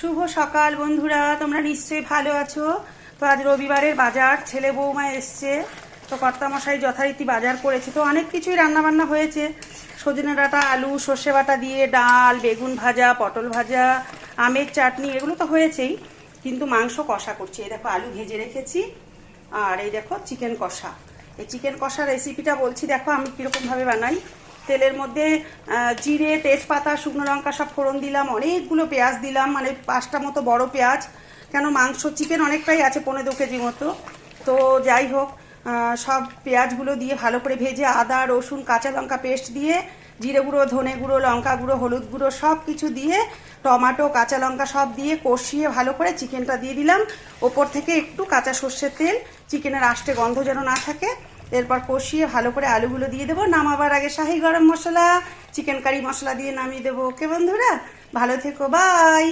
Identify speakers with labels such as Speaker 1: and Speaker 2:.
Speaker 1: শুভ সকাল বন্ধুরা, তোমরা নিশ্চয়ই ভালো আছো। তো আজ রবিবারের বাজার, ছেলে বৌমা এসছে, তো কর্তামশাই যথারীতি বাজার করেছে। তো অনেক কিছুই রান্নাবান্না হয়েছে, সজনে ডাঁটা, আলু, সর্ষে বাটা দিয়ে ডাল, বেগুন ভাজা, পটল ভাজা, আমের চাটনি, এগুলো তো হয়েছেই। কিন্তু মাংস কষা করছি। এই দেখো আলু ভেজে রেখেছি, আর এই দেখো চিকেন কষা। এই চিকেন কষা রেসিপিটা বলছি, দেখো আমি কীরকমভাবে বানাই। তেলের মধ্যে জিরে, তেজপাতা, শুকনো লঙ্কা সব ফোড়ন দিলাম, অনেকগুলো পেঁয়াজ দিলাম, মানে 5টা মতো বড় পেঁয়াজ, কেন মাংস চিকেন অনেকটাই আছে, 1.25 কেজি মতো। তো যাই হোক, সব পেঁয়াজগুলো দিয়ে ভালো করে ভেজে আদা, রসুন, কাঁচা লঙ্কা পেস্ট দিয়ে, জিরে গুঁড়ো, ধনে গুঁড়ো, লঙ্কা গুঁড়ো, হলুদ গুঁড়ো সব কিছু দিয়ে, টমেটো, কাঁচা লঙ্কা সব দিয়ে কষিয়ে ভালো করে চিকেনটা দিয়ে দিলাম। ওপর থেকে একটু কাঁচা সর্ষের তেল, চিকেনের আষ্টে গন্ধ যেন না থাকে। এরপর কষিয়ে ভালো করে আলুগুলো দিয়ে দেবো। নামাবার আগে শাহি গরম মশলা, চিকেন কারি মশলা দিয়ে নামিয়ে দেবো। ওকে বন্ধুরা, ভালো থেকো, বাই।